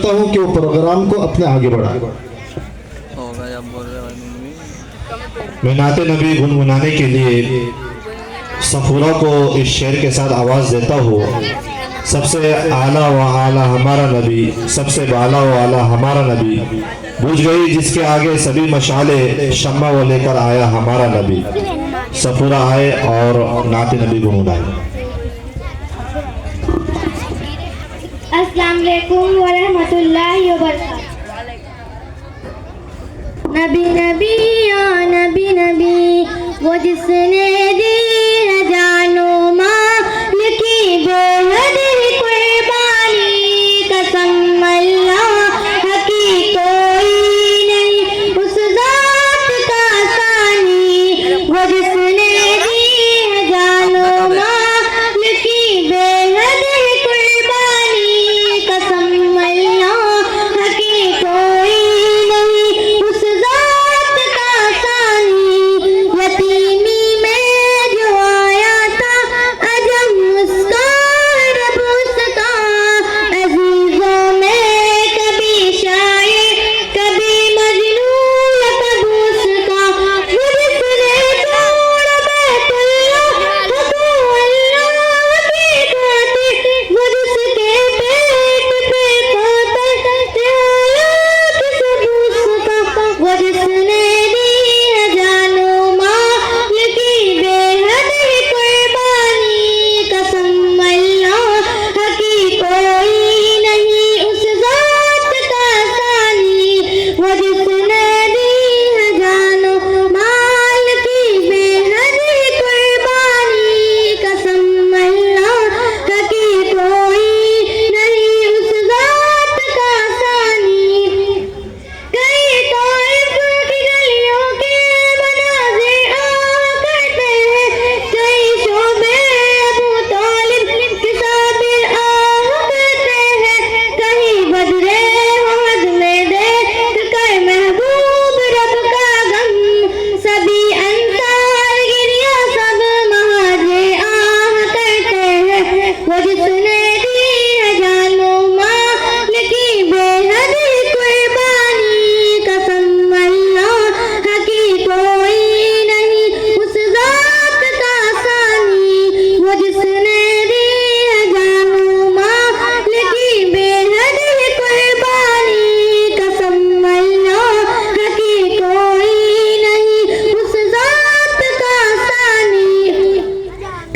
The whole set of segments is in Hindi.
चाहता हूँ कि वो प्रोग्राम को अपने आगे बढ़ाए। मैं नाते नबी गुनगुनाने के लिए सफूरा को इस शेर के साथ आवाज़ देता हूँ। सबसे आला व आला हमारा नबी, सबसे बाला व आला हमारा नबी, बुझ गई जिसके आगे सभी मशाले, शम्मा वो लेकर आया हमारा नबी। सफूरा आए और नाते नबी गुनगुनाए। अस्सलाम वालेकुम व रहमतुल्लाहि व बरकातहू। नबी नबी या नबी नबी, वो जिसने दी है जानो माल की बेहद कुर्बानी, कसम अल्लाह की कोई नहीं उस जात का सानी, वो जिसने दी है जानो माल की बेहद कुर्बानी, कसम अल्लाह की कोई नहीं उस जात का सानी। यतीमी में जो आया था अजम उसका रब उसका, अजीजों में कभी शायर कभी मजनून कब उसका, वो जिसने तोड़ा बैतुल्लाह को अल्लाह की खातिर, वो जिसके पेट पे कातर थे हालात सब उसका, वो जिसने दी है जानो माल की बेहद कुर्बानी, कसम अल्लाह की कोई नहीं उस जात का सानी, वो जिसने दी है जानो माल की बेहद कुर्बानी, कसम अल्लाह की कोई नहीं उस जात का सानी। कई तौइफ की गलियों के मनाज़े आ करते हैं, कई शोबे अबू तालिब के साबिर आह करते हैं, कहीं बदरे उहद में देख कर महबूब रब का गम, सभी अंसार गिरिया सब महाजे आह करते हैं, वो जिसने दी है जानो माल की बेहद कुर्बानी, कसम अल्लाह की कोई नहीं उस जात का सानी, वो जिसने दी है जानो माल की बेहद कुर्बानी, कसम अल्लाह की कोई नहीं उस जात का सानी।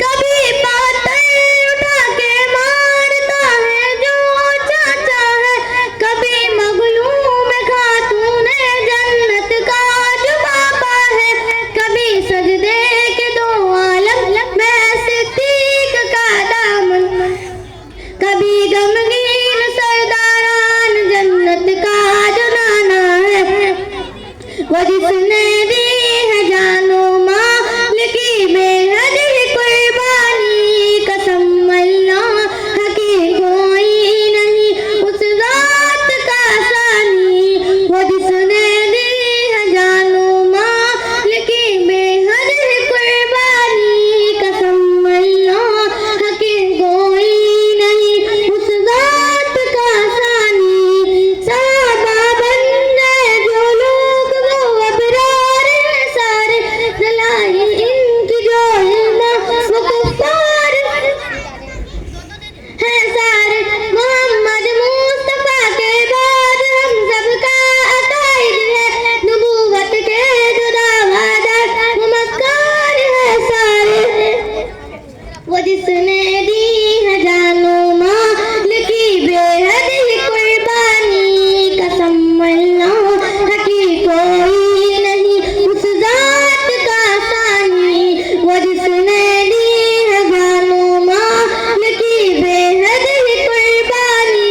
कभी पातर उठा के मारता है जो चाचा है, कभी मगलूम खातून जन्नत का जो बाबा है, कभी सजदे के दो आलम में सिद्दीक का दामन, कभी गमगीन सरदारान जन्नत का जो नाना है, वो जिसने दी है जानो माल की बेहद कुर्बानी, कसम अल्लाह की कोई नहीं उस जात का सानी, वो जिसने दी है जानो माल की बेहद कुर्बानी, कसम अल्लाह की कोई नहीं उस जात का सानी। साहबा बंदे जो लोग वो अबरार हैं सारे, जलाई इनकी जो इल्म वो कुफ्फार हैं सारे, मोहम्मद मुस्तफा के बाद हम सबका अकाइद है, नबूवत के जो दावादार वो मक्कार है सारे, वो जिसने दी है जानो माल की बेहद कुर्बानी, कसम अल्लाह की कोई नहीं उस जात का सानी, वो जिसने दी है जानो माल की बेहद कुर्बानी,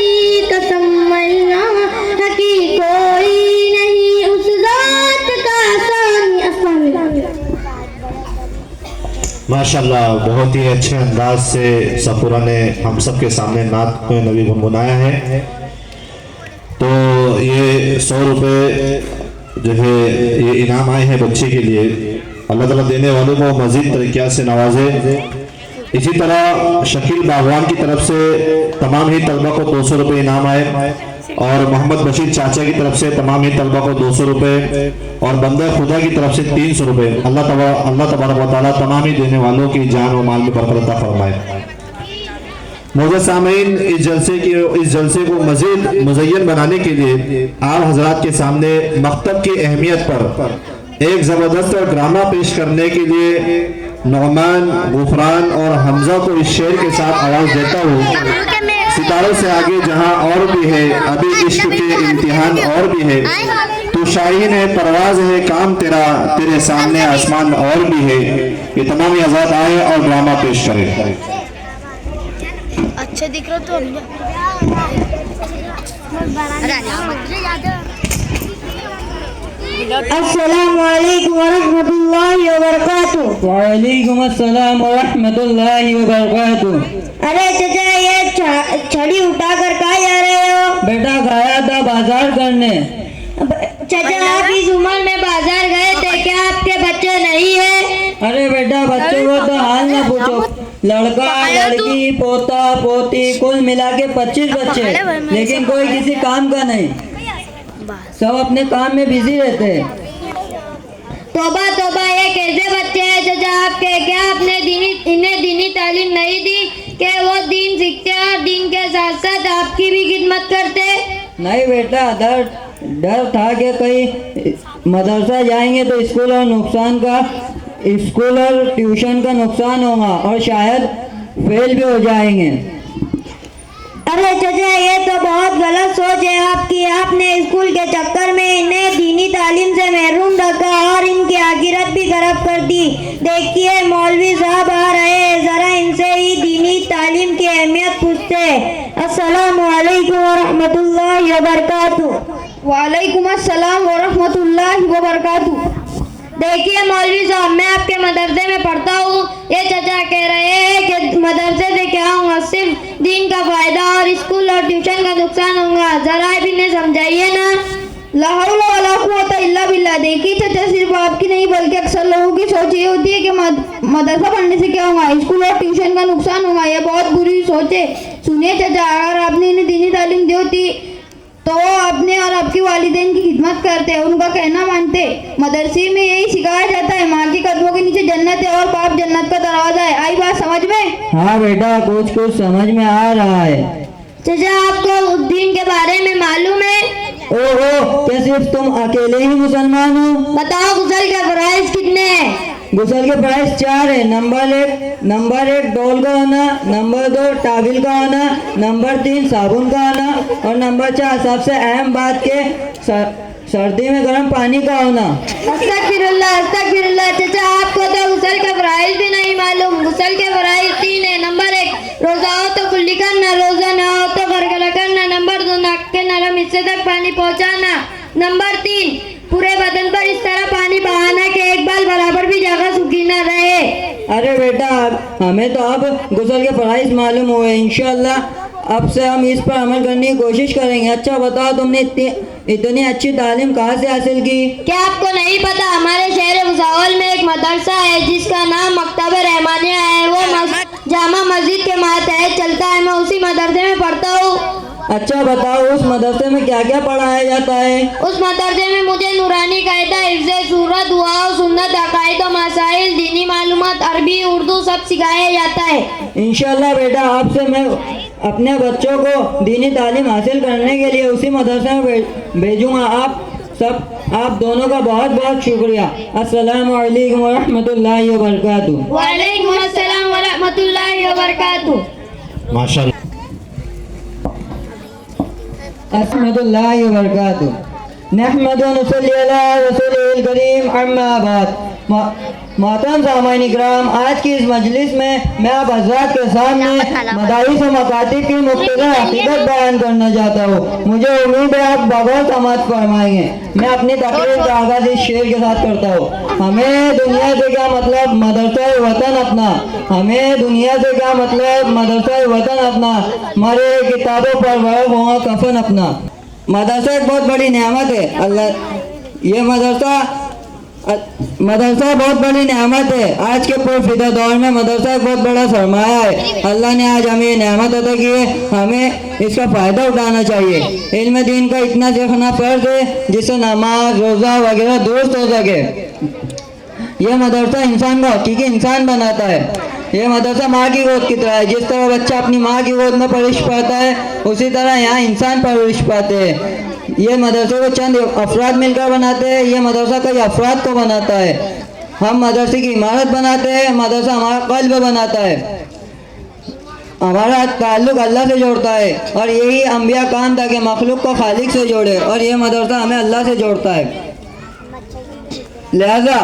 कसम अल्लाह की कोई नहीं उस जात का सानी। अस्सलाम वालेकुम। माशाल्लाह, बहुत ही अच्छे अंदाज से सफूरा ने हम सब के सामने नात नबी गुनगुनाया है। तो ये 100 रुपये जो है ये इनाम आए हैं बच्चे के लिए। अल्लाह ताला देने वालों को मज़ीद तरीक़ा से नवाजे। इसी तरह शकील बागवान की तरफ से तमाम ही तलबा को 200 रुपये इनाम आए। और मोहम्मद बशीर चाचा की तरफ से तमाम ही तलबा को 200 रुपये और बंदे खुदा की तरफ से 300 रुपये। अल्लाह तबारक व तआला तमाम ही देने वालों की जान और माल में बरकत अता फरमाए। मौजूद सामीन, इस जलसे को मज़ीद मुज़य्यन बनाने के लिए आप हजरात के सामने मकतब की अहमियत पर एक ज़बरदस्त ड्रामा पेश करने के लिए नौमान, गुफरान और हमजा को इस शेर के साथ आवाज़ देता हूँ। सितारों से आगे जहाँ और भी है, अभी इश्क के इम्तिहान और भी है, तू शाहीन है, परवाज है, काम तेरा, तेरे सामने आसमान और भी है। ये तमाम ही हज़रात आए और ड्रामा पेश करें। अच्छा दिख रहा तो अस्सलाम वालेकुम वरहमतुल्लाहि वबरकातुहू। वालेकुम अस्सलाम वरहमतुल्लाहि वबरकातुहू। अरे चाचा, ये छड़ी उठा कर कहाँ जा रहे हो? बेटा गया था बाजार करने। चाचा, आप इस उम्र में बाजार गए थे क्या? आपके बच्चे नहीं है? अरे बेटा बच्चों को तो हाल ना पूछो, लड़का लड़की पोता पोती कुल मिला के 25 बच्चे, लेकिन कोई किसी काम का नहीं, सब अपने काम में बिजी रहते हैं। तोबा तोबा, ये कैसे बच्चे हैं चाचा आपके? क्या आपने इन्हें दीनी तालीम नहीं दी कि वो दीन सीखते और दीन के साथ साथ आपकी भी खिदमत करते? नहीं बेटा, डर था कि कहीं मदरसा जाएंगे तो स्कूल और ट्यूशन का नुकसान होगा और शायद फेल भी हो जाएंगे। अरे चाचा, ये तो बहुत गलत सोच है आपकी। आपने स्कूल के चक्कर में इन्हें दीनी तालीम से महरूम रखा और इनकी आखिरत भी खराब कर दी। देखिए मौलवी साहब आ रहे हैं, जरा इनसे ही दीनी तालीम की अहमियत पूछते हैं। अस्सलामु अलैकुम वरहमतुल्लाहि वबरकातुहू। वालेकुम अस्सलाम वरहमतुल्लाहि वबरकातुहू। देखिए मौलवी साहब, मैं आपके मदरसे में पढ़ता हूँ। ये चाचा कह रहे हैं कि मदरसे से क्या होगा, सिर्फ दीन का फायदा और स्कूल और ट्यूशन का नुकसान होगा। जरा भी इन्हें समझाइए ना। ला हौला वला कुव्वता इल्ला बिल्लाह। देखिए चाचा, सिर्फ आपकी नहीं बल्कि अक्सर लोगों की सोच ये होती है कि मदरसा पढ़ने से क्या होगा, स्कूल और ट्यूशन का नुकसान होगा। ये बहुत बुरी सोच है। सुनिए चाचा, अगर आपने इन्हें दीनी तालीम दी होती तो वो अपने और आपकी वालिदैन की खिदमत करते, उनका कहना मानते। मदरसे में यही सिखाया जाता है, माँ के कदमों के नीचे जन्नत है और बाप जन्नत का दरवाजा है। आई बात समझ में? हाँ बेटा, कुछ समझ में आ रहा है। चाचा, आपको दीन के बारे में मालूम है? ओहो, क्या सिर्फ तुम अकेले ही मुसलमान हो? बताओ गुसल के फराइज कितने हैं? गुसल के प्राइस 4 है। नंबर एक डोल का होना, नंबर 2 टाविल का होना, नंबर 3 साबुन का होना और नंबर 4 सबसे अहम बात के सर्दी में गर्म पानी का होना। अस्तगफिरुल्लाह अस्तगफिरुल्लाह। चाचा, आपको तो गुसल के फराइज भी नहीं मालूम। गुसल के फराइज 3 है। नंबर 1 रोजा हो तो कुल्ली करना, रोजा ना हो तो गरगला करना। नंबर 2 नाक के नरम हिस्से तक पानी पहुंचाना। नंबर 3 पूरे बदन पर इस तरह पानी बहाना कि एक बाल बराबर भी जगह सूखी न रहे। अरे बेटा, हमें तो अब गुसल के प्राइस मालूम हुए। इंशाल्लाह अब से हम इस पर अमल करने की कोशिश करेंगे। अच्छा बताओ, तुमने इतनी अच्छी तालीम कहाँ से हासिल की? क्या आपको नहीं पता, हमारे शहर भुसावल में एक मदरसा है जिसका नाम मकतब रहमानिया है। वो जामा मस्जिद के मातहत चलता है। मैं उसी मदरसे में पढ़ता हूँ। अच्छा बताओ, उस मदरसे में क्या क्या पढ़ाया जाता है? उस मदरसे में मुझे नूरानी कायदा, हिफ्ज़ सूरत, दुआ, सुन्नत, अकायद, मसाइल, दीनी मालूमात, अरबी, उर्दू सब सिखाया जाता है। इंशाल्लाह बेटा, आपसे मैं अपने बच्चों को दीनी तालीम हासिल करने के लिए उसी मदरसे में भेजूँगा। आप दोनों का बहुत बहुत शुक्रिया। अस्सलामु अलैकुम वरहमतुल्लाहि वबरकातुहू। वालेकुम अस्सलाम वरहमतुल्लाहि वबरकातुहू। माशाअल्लाह। अस्सलामुअलैकुम वबरकातुहू। नहमदु व नसल्ली अला रसूलिल करीम, अम्मा बाद। मोहतरम सामाईन इकराम, आज की इस मजलिस में मैं आप हज़रात के सामने मदारिस व मकातिब की मुख्तसर हकीकत बयान करना चाहता हूँ। मुझे उम्मीद है आप बगौर समाअत फरमाएंगे। मैं अपनी तकरीर का आगाज़ इस शेर के साथ करता हूँ। हमें दुनिया से क्या मतलब, मदरसा वतन अपना। हमें दुनिया से क्या मतलब, मदरसा वतन अपना। हमारे किताबों पर वर्क होगा कफन अपना। मदरसा एक बहुत बड़ी नेमत है। ये मदरसा मदरसा बहुत बड़ी नेमत है। आज के पुरफिदा दौर में मदरसा एक बहुत बड़ा सरमाया है। अल्लाह ने आज हमें ये नेमत अता की है, हमें इसका फ़ायदा उठाना चाहिए। इल्म दीन का इतना सीखना फ़र्ज है जिससे नमाज रोज़ा वगैरह दुरुस्त हो सके। यह मदरसा इंसान को हकीकी इंसान बनाता है। यह मदरसा माँ की गोद की तरह है। जिस तरह बच्चा अपनी माँ की गोद में परवरिश पाता है, उसी तरह यहाँ इंसान परवरिश पाते हैं। ये मदरसे को चंद अफराद मिलकर बनाते हैं, ये मदरसा कई अफराद को बनाता है। हम मदरसे की इमारत बनाते हैं, मदरसा हमारा कल्ब बनाता है, हमारा ताल्लुक अल्लाह से जोड़ता है। और यही अम्बिया काम था कि मखलूक को खालिक से जोड़े, और यह मदरसा हमें अल्लाह से जोड़ता है। लिहाजा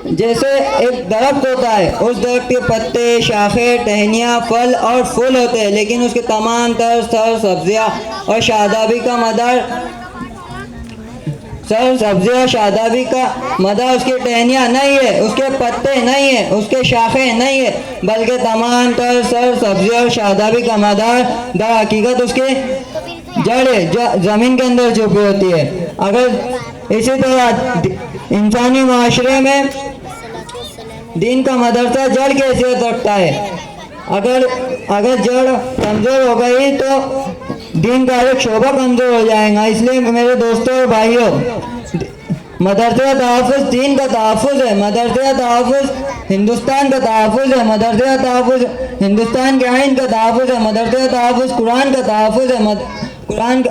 जैसे एक दरख्त होता है, उस दरख्त के पत्ते, शाखें, टहनियाँ, फल और फूल होते हैं, लेकिन उसके तमाम तर सब्जियाँ और शादाबी का मदर उसकी टहनियाँ नहीं है, उसके पत्ते नहीं है, उसके शाखें नहीं है, बल्कि तमाम तर सब्जियाँ और शादाबी का मदर दर हकीकत उसके जड़ जो ज़मीन के अंदर छुपी होती है। अगर इसी तरह इंसानी माशरे में दीन का मदरसा जड़ की हैसियत रखता है। अगर जड़ कमज़ोर हो गई तो दीन का एक शोभा कमज़ोर हो जाएगा। इसलिए मेरे दोस्तों और भाइयों, मदरसे का तहफ़्फ़ुज़ दीन का तहफ़्फ़ुज़ है, मदरसे का तहफ़्फ़ुज़ हिंदुस्तान का तहफ़्फ़ुज़ है, मदरसे का तहफ़्फ़ुज़ हिंदुस्तान के आइन का तहफ़्फ़ुज़ है, मदरसे का तहफ़्फ़ुज़ कुरान का तहफ़्फ़ुज़ है, कुरान का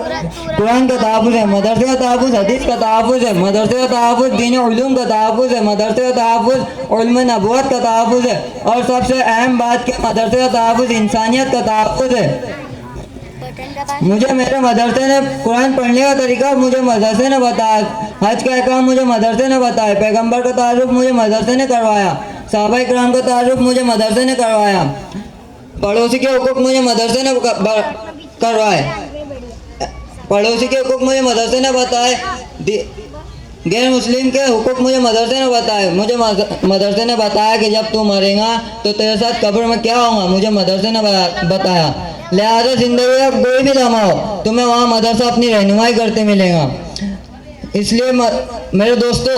तहफ़्फ़ुज़ है, मदरसे का तहफ़्फ़ुज़ हदीस का तहफ़्फ़ुज़ है, मदरसे का तहफ़्फ़ुज़ दीनी उलूम का तहफ़्फ़ुज़ है, मदरसे का तहफ़्फ़ुज़ उल्म नबुव्वत का तहफ़्फ़ुज़ है, और सबसे अहम बात कि मदरसे का तहफ़्फ़ुज़ इंसानियत का तहफ़्फ़ुज़ है। मुझे मेरे मदरसे ने कुरान पढ़ने का तरीका मुझे मदरसे ने बताया, हज का अहकाम मुझे मदरसे ने बताया, पैगंबर का तारुफ मुझे मदरसे ने करवाया, सहाबा इकराम का तारुफ मुझे मदरसे ने करवाया, पड़ोसी के हुकूक मुझे मदरसे ने करवाए, पड़ोसी के हुकूक मुझे मदरसे ने बताए, गैर मुस्लिम के हुकूक मुझे मदरसे ने बताए। मुझे मदरसे ने बताया कि जब तू मरेगा तो तेरे साथ कब्र में क्या होगा, मुझे मदरसे ने बताया। लिहाजा ज़िंदगी का कोई भी लम्हा हो, तुम्हें वहाँ मदरसा अपनी रहनुमाई करते मिलेगा। इसलिए मेरे दोस्तों,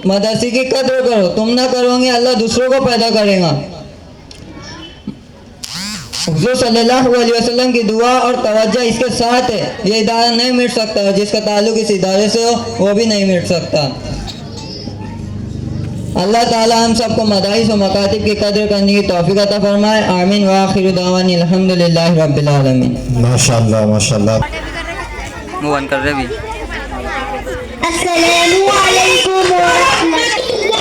मदरसे की कदर करो, तुम ना करोगे अल्लाह दूसरों को पैदा करेगा। हुज़ूर सल्लल्लाहु अलैहि वसल्लम की दुआ और तवज्जो इसके साथ है। ये इदारा नहीं मिट सकता, जिसका ताल्लुक इस इदारे से हो वो भी नहीं मिट सकता। अल्लाह ताला हम सबको मदाइस व मकातिब की कदर करने की तौफीक अता फरमाए। आमीन व आखिरु दावानी अल्हम्दुलिल्लाहि रब्बिल आलमीन। माशाल्लाह माशाल्लाह। मूव ऑन कर रहे भी। अस्सलामु अलैकुम व रहमतुल्लाह।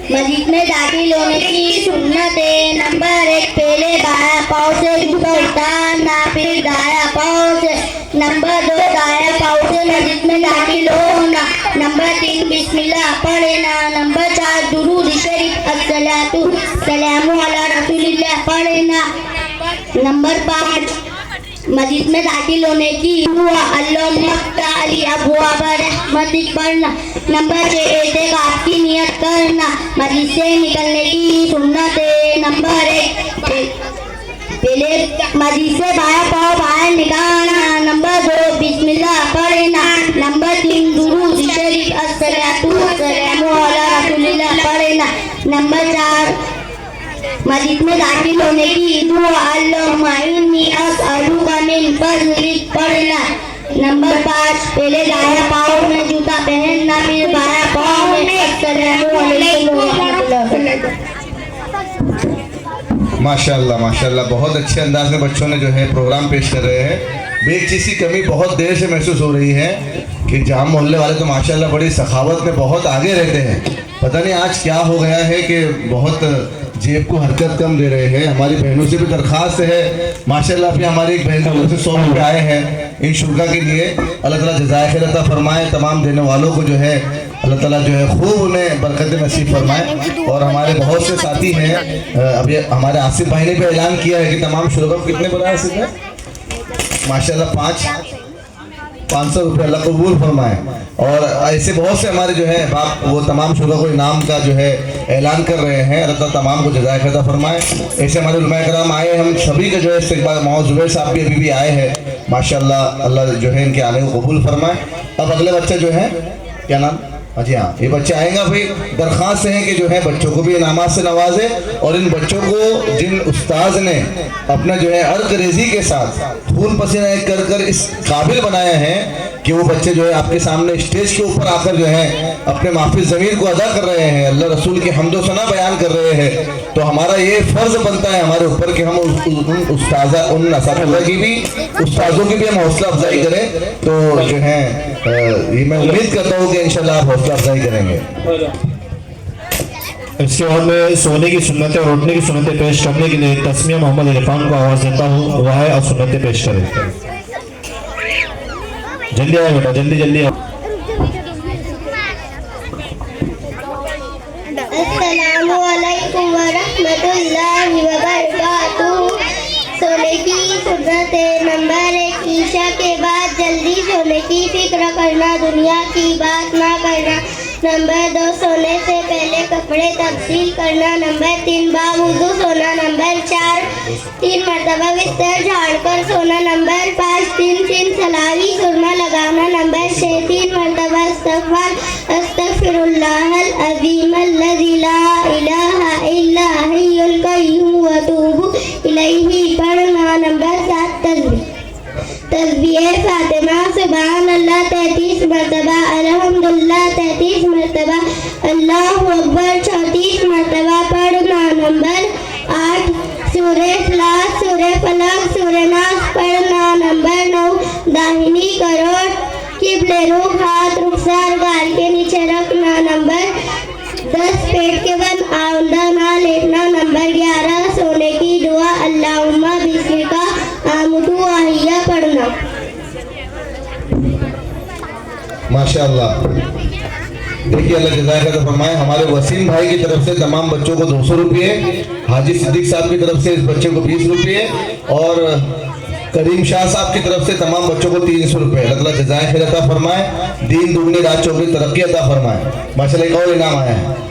मस्जिद में दाखिल होने की सुन्नत है। नंबर 1, पहले बायां पाँव से जूता उतारना, फिर दायां पाँव से। नंबर 2, दायां पाँव से मस्जिद में दाखिल होना। नंबर 3, बिस्मिल्लाह पढ़ना। नंबर 4, दुरूद शरीफ अस्सलातु सलामु अला रसूलिल्लाह पढ़ना। नंबर 5, मस्जिद में दाखिल होने की दुआ अल्लाहुम्मा ताली अबवाब रहमतिक पढ़ना। नंबर 6, एतिकाफ की नियत करना। मस्जिद से निकलने की सुन्नत है। नंबर 1, पहले मस्जिद से बायां पाँव बाहर निकालना। नंबर 2, बिस्मिल्लाह पढ़ना। नंबर 3, दुरूद शरीफ अस्सलातु वस्सलामु अला रसूलिल्लाह पढ़ना। नंबर 4, मस्जिद में दाखिल होने की दुआ अल्लाहुम्मा इन्नी अस्अलुका मिन फज़लिक पढ़ना। नंबर 5, पहले दायां पाँव में जूता पहनना, फिर बायां पाँव में। अस्सलामु अलैकुम व रहमतुल्लाह। माशाल्लाह माशाल्लाह, बहुत अच्छे अंदाज में बच्चों ने जो है प्रोग्राम पेश कर रहे हैं। एक चीज़ की कमी बहुत देर से महसूस हो रही है कि जाम मोहल्ले वाले तो माशाल्लाह बड़ी सखावत में बहुत आगे रहते हैं। पता नहीं आज क्या हो गया है कि बहुत जेब को हरकत कम दे रहे हैं। हमारी बहनों से भी दरख्वास्त है, माशाल्लाह अभी हमारी एक बहन की से 100 रुपये आए हैं इन शुल्का के लिए। अल्लाह ताला जज़ाए खैर अता फरमाए। तमाम देने वालों को जो है अल्लाह ताला जो है खूब उन्हें बरकत नसीब फरमाए। और हमारे बहुत से साथी हैं, अभी हमारे आसिफ भाई ने भी ऐलान किया है कि तमाम शुल्का कितने बनाए आसिफ है माशाल्लाह 500 रुपये अल्लाह कबूल फरमाए। और ऐसे बहुत से हमारे जो है बाप वो तमाम शुरा को इनाम का जो है ऐलान कर रहे हैं। अल्लाह तमाम को जज़ाए खैर फरमाए। ऐसे हमारे उलमा कराम आए, हम सभी का जो है इस्तक़बाल। मोहम्मद ज़ुबैर साहब भी अभी भी आए हैं माशाल्लाह, अल्लाह जो है इनके आने को कबूल फरमाए। अब अगले बच्चे जो हैं क्या नाम? जी हाँ, ये बच्चे आएंगे भाई। दरख्वास्त है कि जो है बच्चों को भी इनामात से नवाजे और इन बच्चों को जिन उस्ताद ने अपना जो है अर्क रेजी के साथ खून पसीना एक कर इस काबिल बनाया है कि वो बच्चे जो है आपके सामने स्टेज के ऊपर आकर जो है अपने माफिज ज़मीर को अदा कर रहे हैं, अल्लाह रसूल की हम्दो सना बयान कर रहे हैं। तो हमारा ये फ़र्ज़ बनता है हमारे ऊपर कि हम उन असातिज़ा की भी, उस्तादों की भी हम हौसला अफजाई करें। तो जो है ये मैं उम्मीद करता हूँ कि इंशाल्लाह आप हौसला अफजाई करेंगे। इसके बाद में सोने की सुन्नतें और उठने की सुन्नतें पेश करने के लिए तस्मिया मोहम्मद इरफान को आवाज़ देता हूँ, वह है और सुन्नतें पेश करें। जल्दी आओ बेटा, जल्दी जल्दी आओ। अस्सलामु अलैकुम व रहमतुल्लाहि व बरकातुहू। सोने की सुन्नत नंबर 1, ईशा के बाद जल्दी सोने की फिक्र करना, दुनिया की बात ना करना। नंबर 2, सोने से पहले कपड़े तब्दील करना। नंबर 3, बावुज़ू सोना। नंबर 4, 3 मरतबा बिस्तर झाड़कर सोना। नंबर 5, 3 सलावी सुरमा लगाना। नंबर 6, 3 मरतबा अस्तगफिरुल्लाहल अज़ीमल्लज़ी ला इलाहा इल्ला हुवल क़य्यूम व अतूबु इलैहि पढ़ना। नंबर 7, तस्बीह फातिमा सुभान अल्लाह 33 मरतबा, अल्हम्दुलिल्लाह 33 मरतबा, अल्लाहु अकबर 34 मरतबा पढ़ना। नंबर 8, सूरह इखलास, सूरह फलक, सूरह नास पढ़ना। नंबर 9, दाहिनी करोड़ किबले रुख, हाथ रुखसार गाल के नीचे रखना। नंबर 10, पेट के बल आउंदा ना लेटना। नंबर 11, सोने की दुआ अल्लाहुम्मा बिस्मिका आमुदु आहिया पढ़ना। माशाअल्लाह। देखिए अल्लाह जज़ाक फरमाए। हमारे वसीम भाई की तरफ से तमाम बच्चों को 200 रुपये, हाजी सिद्दीक साहब की तरफ से इस बच्चे को 20 रुपये और करीम शाह साहब की तरफ से तमाम बच्चों को 300 रुपये। अल्लाह जज़ाक अता फरमाए, दीन दुगनी रात चौगनी तरक्की अता फरमाए। माशाअल्लाह। एक और इनाम आया है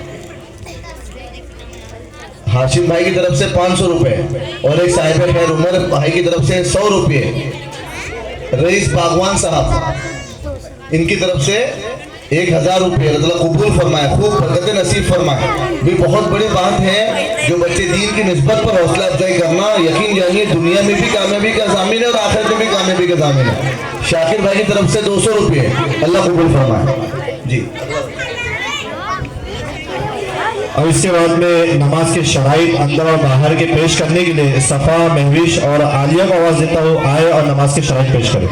हाशिम भाई की तरफ से 500 रुपये और एक साहिब खैर उमर भाई की तरफ से 100 रुपये। रईस बागवान साहब इनकी तरफ से 1000 रुपये। अल्लाह कबूल फरमाए, खूब बरकत नसीब फरमाए। भी बहुत बड़ी बात है जो बच्चे दीन की निस्बत पर हौसला अफजाई करना, यकीन जानिए दुनिया में भी कामयाबी का ज़ामिन है और आखिरत में भी कामयाबी का ज़ामिन है। शाकिर भाई की तरफ से 200 रुपये। अल्लाह कबूल फरमाए जी। और इसके बाद में नमाज के शराइत अंदर और बाहर के पेश करने के लिए सफ़ा, महविश और आलिया को आवाज़ देता हूँ, आए और नमाज के शराइत पेश करें।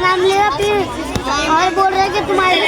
नाम लेगा फिर और बोल रहे कि तुम्हारे